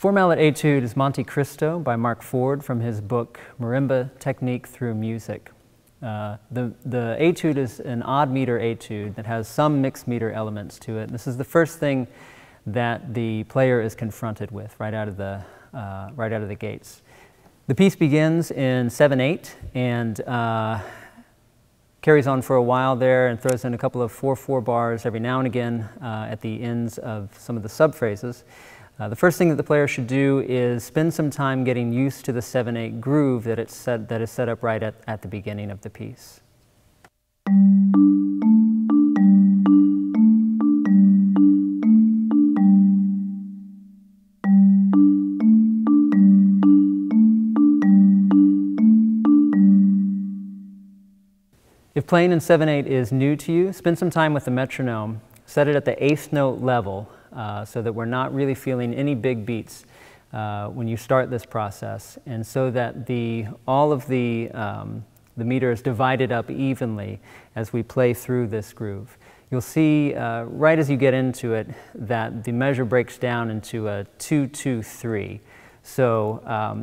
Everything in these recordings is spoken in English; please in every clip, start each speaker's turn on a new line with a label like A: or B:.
A: Four-mallet Etude is Monte Cristo by Mark Ford from his book Marimba Technique Through Music. The etude is an odd meter etude that has some mixed meter elements to it. This is the first thing that the player is confronted with right out of the gates. The piece begins in 7/8 and carries on for a while there and throws in a couple of 4/4 bars every now and again at the ends of some of the subphrases. The first thing that the player should do is spend some time getting used to the 7/8 groove that is set up right at the beginning of the piece. If playing in 7/8 is new to you, spend some time with the metronome. Set it at the 8th note level so that we're not really feeling any big beats when you start this process, and so that all of the meter is divided up evenly as we play through this groove. You'll see right as you get into it that the measure breaks down into a 2-2-3. So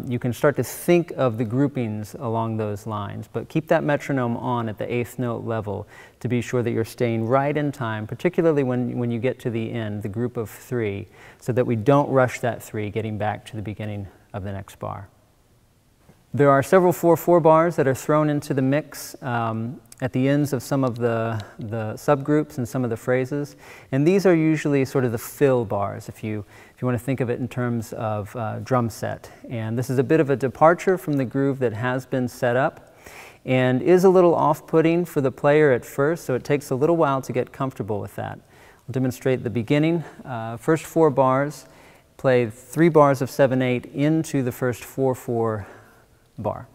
A: you can start to think of the groupings along those lines, but keep that metronome on at the 8th note level to be sure that you're staying right in time, particularly when you get to the end, the group of 3, so that we don't rush that 3 getting back to the beginning of the next bar. There are several 4/4 bars that are thrown into the mix at the ends of some of the subgroups and some of the phrases, and these are usually sort of the fill bars if you want to think of it in terms of drum set. And this is a bit of a departure from the groove that has been set up and is a little off-putting for the player at first, so it takes a little while to get comfortable with that. I'll demonstrate the beginning. First 4 bars, play 3 bars of 7/8 into the first 4/4 bar.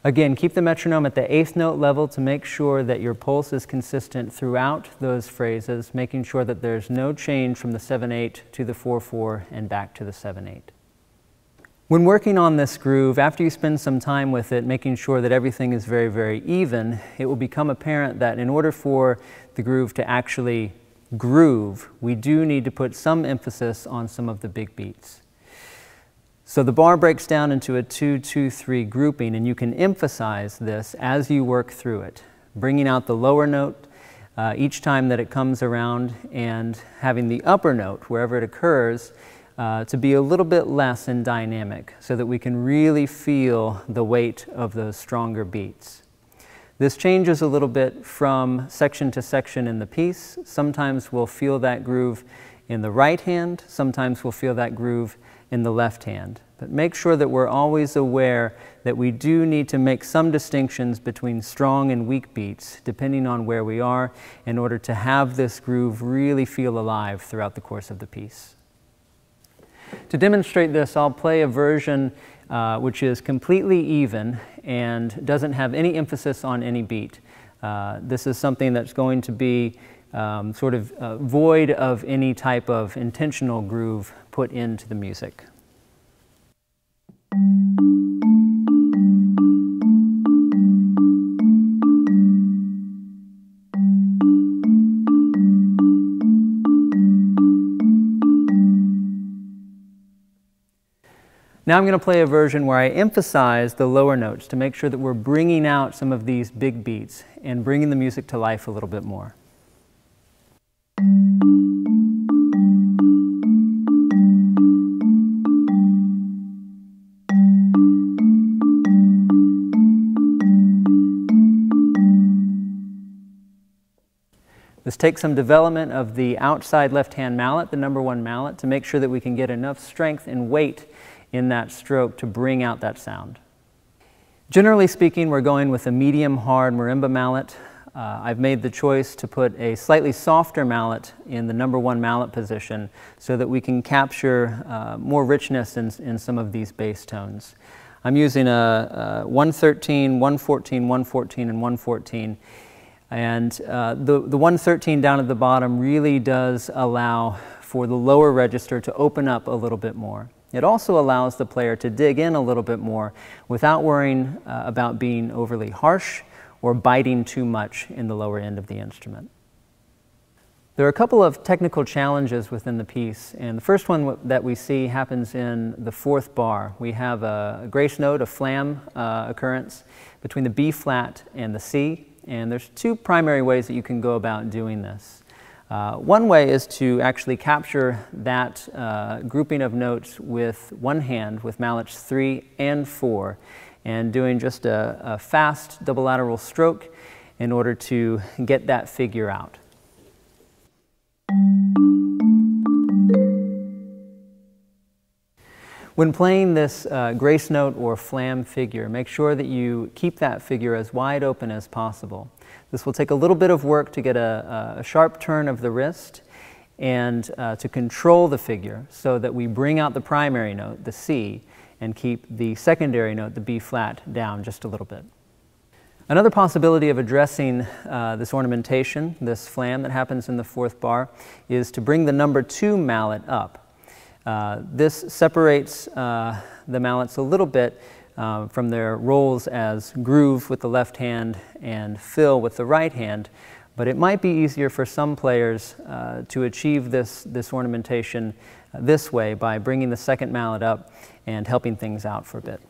A: Again, keep the metronome at the 8th note level to make sure that your pulse is consistent throughout those phrases, making sure that there's no change from the 7/8 to the 4/4 and back to the 7/8. When working on this groove, after you spend some time with it, making sure that everything is very, very even, it will become apparent that in order for the groove to actually groove, we do need to put some emphasis on some of the big beats. So the bar breaks down into a 2-2-3 grouping, and you can emphasize this as you work through it, bringing out the lower note each time that it comes around and having the upper note, wherever it occurs, to be a little bit less in dynamic so that we can really feel the weight of those stronger beats. This changes a little bit from section to section in the piece. Sometimes we'll feel that groove in the right hand, sometimes we'll feel that groove in the left hand. But make sure that we're always aware that we do need to make some distinctions between strong and weak beats, depending on where we are, in order to have this groove really feel alive throughout the course of the piece. To demonstrate this, I'll play a version which is completely even and doesn't have any emphasis on any beat. This is something that's going to be sort of void of any type of intentional groove put into the music. Now I'm going to play a version where I emphasize the lower notes to make sure that we're bringing out some of these big beats and bringing the music to life a little bit more. This takes some development of the outside left-hand mallet, the #1 mallet, to make sure that we can get enough strength and weight in that stroke to bring out that sound. Generally speaking, we're going with a medium-hard marimba mallet. I've made the choice to put a slightly softer mallet in the #1 mallet position so that we can capture more richness in some of these bass tones. I'm using a 113, 114, 114, and 114. And the 113 down at the bottom really does allow for the lower register to open up a little bit more. It also allows the player to dig in a little bit more without worrying about being overly harsh or biting too much in the lower end of the instrument. There are a couple of technical challenges within the piece, and the first one that we see happens in the fourth bar. We have a grace note, a flam occurrence between the B flat and the C, and there's two primary ways that you can go about doing this. One way is to actually capture that grouping of notes with one hand, with mallets 3 and 4, and doing just a fast double lateral stroke in order to get that figure out. When playing this grace note or flam figure, make sure that you keep that figure as wide open as possible. This will take a little bit of work to get a sharp turn of the wrist and to control the figure so that we bring out the primary note, the C, and keep the secondary note, the B flat, down just a little bit. Another possibility of addressing this ornamentation, this flam that happens in the fourth bar, is to bring the number 2 mallet up. This separates the mallets a little bit from their roles as groove with the left hand and fill with the right hand, but it might be easier for some players to achieve this ornamentation this way by bringing the second mallet up and helping things out for a bit.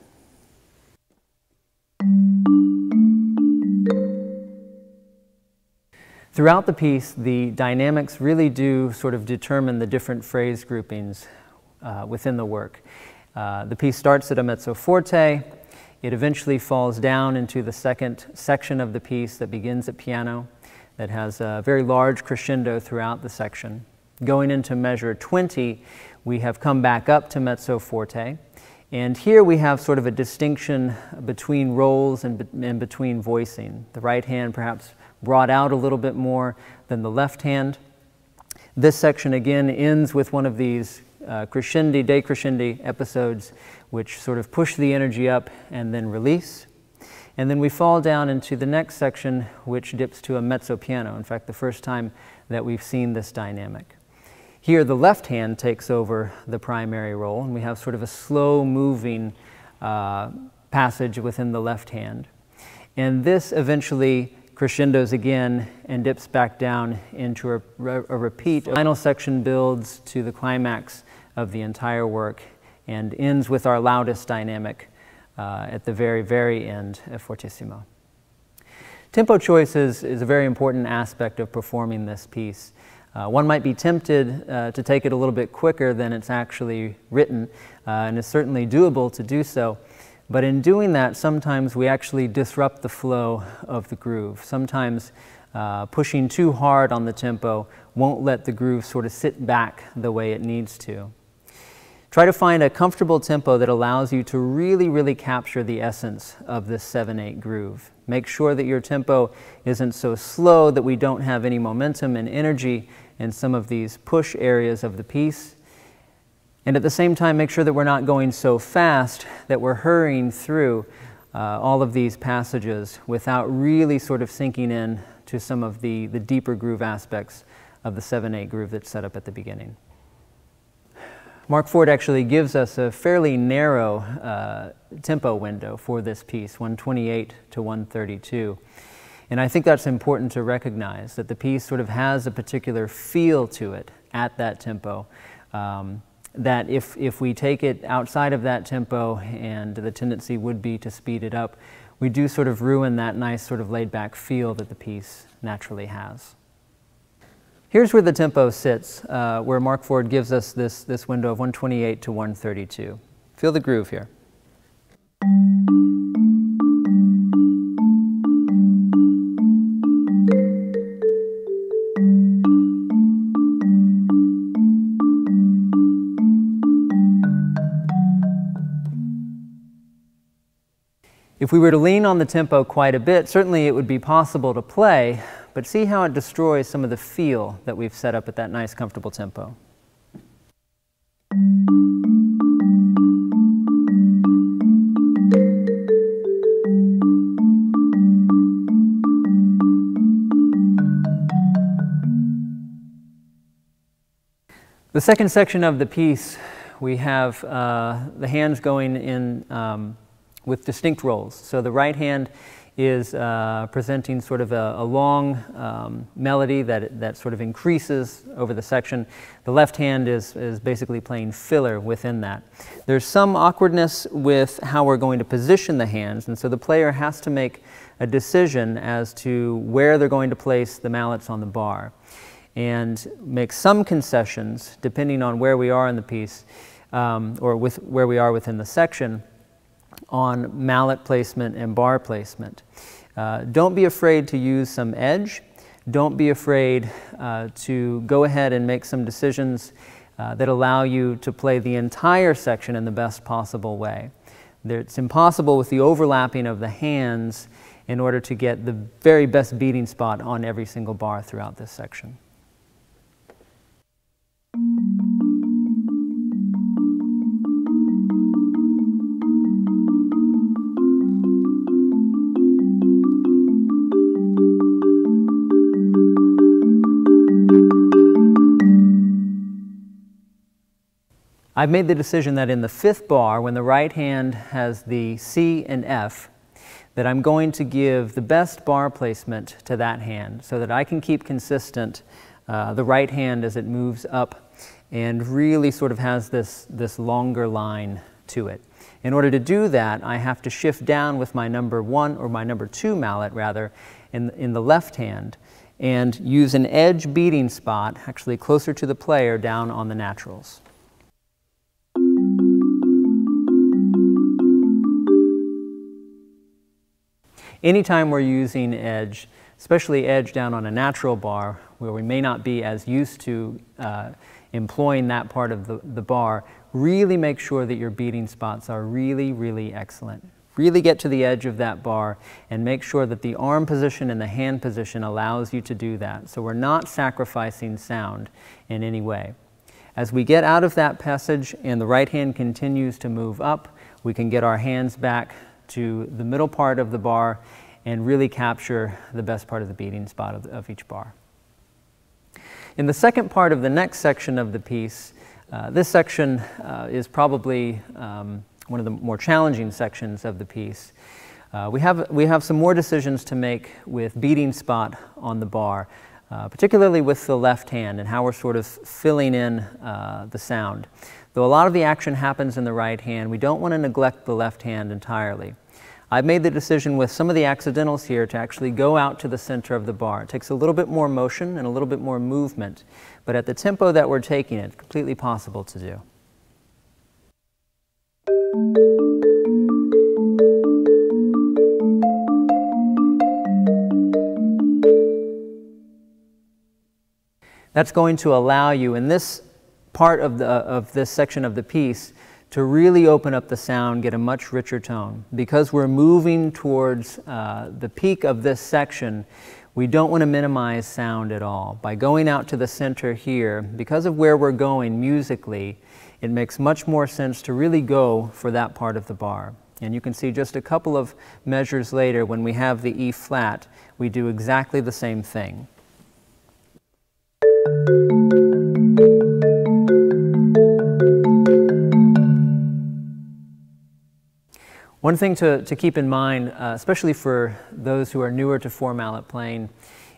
A: Throughout the piece, the dynamics really do sort of determine the different phrase groupings within the work. The piece starts at a mezzo forte. It eventually falls down into the second section of the piece that begins at piano, that has a very large crescendo throughout the section. Going into measure 20, we have come back up to mezzo forte. And here we have sort of a distinction between roles and between voicing. The right hand perhaps brought out a little bit more than the left hand. This section again ends with one of these crescendi, decrescendi episodes which sort of push the energy up and then release. And then we fall down into the next section which dips to a mezzo piano. In fact, the first time that we've seen this dynamic. Here the left hand takes over the primary role, and we have sort of a slow moving passage within the left hand. And this eventually crescendos again and dips back down into a repeat. The final section builds to the climax of the entire work and ends with our loudest dynamic at the very, very end of fortissimo. Tempo choice is a very important aspect of performing this piece. One might be tempted to take it a little bit quicker than it's actually written, and it's certainly doable to do so. But in doing that, sometimes we actually disrupt the flow of the groove. Sometimes pushing too hard on the tempo won't let the groove sort of sit back the way it needs to. Try to find a comfortable tempo that allows you to really, really capture the essence of this 7/8 groove. Make sure that your tempo isn't so slow that we don't have any momentum and energy in some of these push areas of the piece. And at the same time, make sure that we're not going so fast that we're hurrying through all of these passages without really sort of sinking in to some of the deeper groove aspects of the 7/8 groove that's set up at the beginning. Mark Ford actually gives us a fairly narrow tempo window for this piece, 128 to 132. And I think that's important to recognize, that the piece sort of has a particular feel to it at that tempo. That if we take it outside of that tempo, and the tendency would be to speed it up, we do sort of ruin that nice sort of laid-back feel that the piece naturally has. Here's where the tempo sits, where Mark Ford gives us this window of 128 to 132. Feel the groove here. If we were to lean on the tempo quite a bit, certainly it would be possible to play, but see how it destroys some of the feel that we've set up at that nice, comfortable tempo. The second section of the piece we have the hands going in with distinct rolls. So the right hand is presenting sort of a long melody that sort of increases over the section. The left hand is basically playing filler within that. There's some awkwardness with how we're going to position the hands, and so the player has to make a decision as to where they're going to place the mallets on the bar, and make some concessions depending on where we are in the piece, or where we are within the section, on mallet placement and bar placement. Don't be afraid to use some edge. Don't be afraid to go ahead and make some decisions that allow you to play the entire section in the best possible way. It's impossible with the overlapping of the hands in order to get the very best beating spot on every single bar throughout this section. I've made the decision that in the fifth bar, when the right hand has the C and F, that I'm going to give the best bar placement to that hand so that I can keep consistent the right hand as it moves up and really sort of has this longer line to it. In order to do that, I have to shift down with my number 1, or my number 2 mallet rather, in the left hand, and use an edge beating spot, actually closer to the player, down on the naturals. Anytime we're using edge, especially edge down on a natural bar where we may not be as used to employing that part of the bar, really make sure that your beating spots are really, really excellent. Really get to the edge of that bar and make sure that the arm position and the hand position allows you to do that. So we're not sacrificing sound in any way. As we get out of that passage and the right hand continues to move up, we can get our hands back to the middle part of the bar and really capture the best part of the beating spot of each bar. In the second part of the next section of the piece, this section is probably one of the more challenging sections of the piece. We have some more decisions to make with beating spot on the bar, particularly with the left hand and how we're sort of filling in the sound. Though a lot of the action happens in the right hand, we don't want to neglect the left hand entirely. I've made the decision with some of the accidentals here to actually go out to the center of the bar. It takes a little bit more motion and a little bit more movement, but at the tempo that we're taking it, it's completely possible to do. That's going to allow you in this part of this section of the piece to really open up the sound, get a much richer tone. Because we're moving towards the peak of this section, we don't want to minimize sound at all. By going out to the center here, because of where we're going musically, it makes much more sense to really go for that part of the bar. And you can see just a couple of measures later, when we have the E flat, we do exactly the same thing. One thing to keep in mind, especially for those who are newer to four-mallet playing,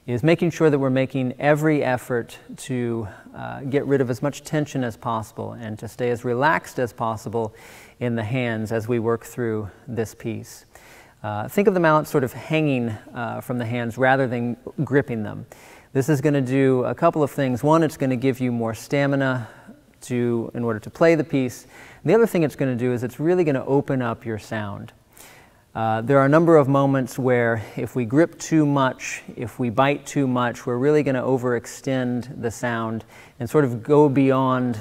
A: is making sure that we're making every effort to get rid of as much tension as possible and to stay as relaxed as possible in the hands as we work through this piece. Think of the mallet sort of hanging from the hands rather than gripping them. This is going to do a couple of things. One, it's going to give you more stamina in order to play the piece. And the other thing it's going to do is it's really going to open up your sound. There are a number of moments where if we grip too much, if we bite too much, we're really going to overextend the sound and sort of go beyond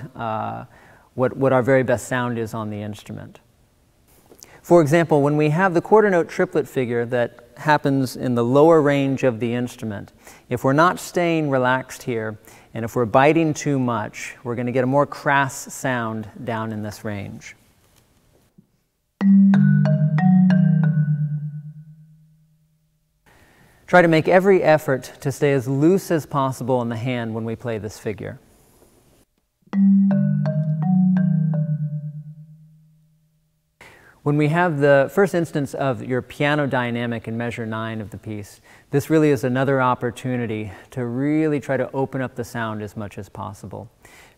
A: what our very best sound is on the instrument. For example, when we have the quarter note triplet figure that happens in the lower range of the instrument, if we're not staying relaxed here, and if we're biting too much, we're going to get a more crass sound down in this range. Try to make every effort to stay as loose as possible in the hand when we play this figure. When we have the first instance of your piano dynamic in measure 9 of the piece, this really is another opportunity to really try to open up the sound as much as possible.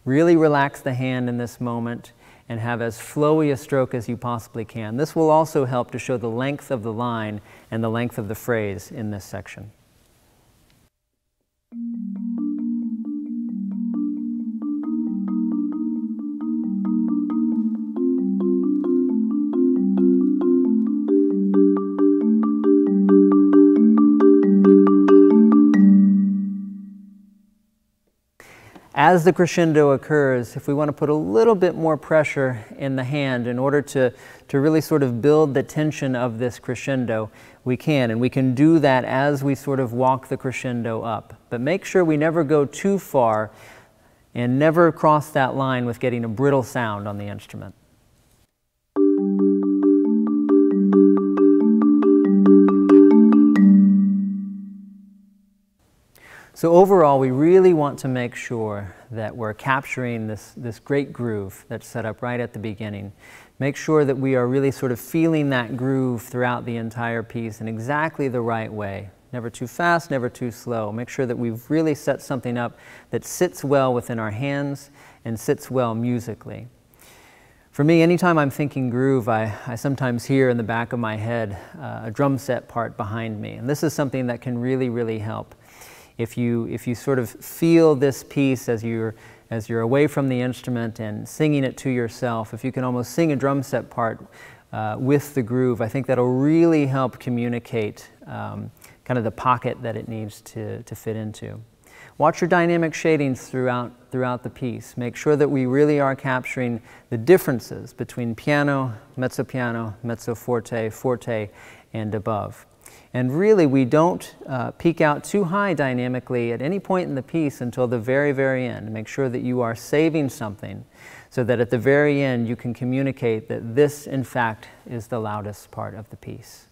A: Really relax the hand in this moment and have as flowy a stroke as you possibly can. This will also help to show the length of the line and the length of the phrase in this section. As the crescendo occurs, if we want to put a little bit more pressure in the hand in order to really sort of build the tension of this crescendo, we can. And we can do that as we sort of walk the crescendo up. But make sure we never go too far and never cross that line with getting a brittle sound on the instrument. So overall, we really want to make sure that we're capturing this great groove that's set up right at the beginning. Make sure that we are really sort of feeling that groove throughout the entire piece in exactly the right way. Never too fast, never too slow. Make sure that we've really set something up that sits well within our hands and sits well musically. For me, anytime I'm thinking groove, I sometimes hear in the back of my head a drum set part behind me. And this is something that can really, really help. If you sort of feel this piece as you're away from the instrument and singing it to yourself, if you can almost sing a drum set part with the groove, I think that'll really help communicate kind of the pocket that it needs to fit into. Watch your dynamic shadings throughout the piece. Make sure that we really are capturing the differences between piano, mezzo piano, mezzo forte, forte, and above. And really, we don't peak out too high dynamically at any point in the piece until the very, very end. Make sure that you are saving something so that at the very end you can communicate that this, in fact, is the loudest part of the piece.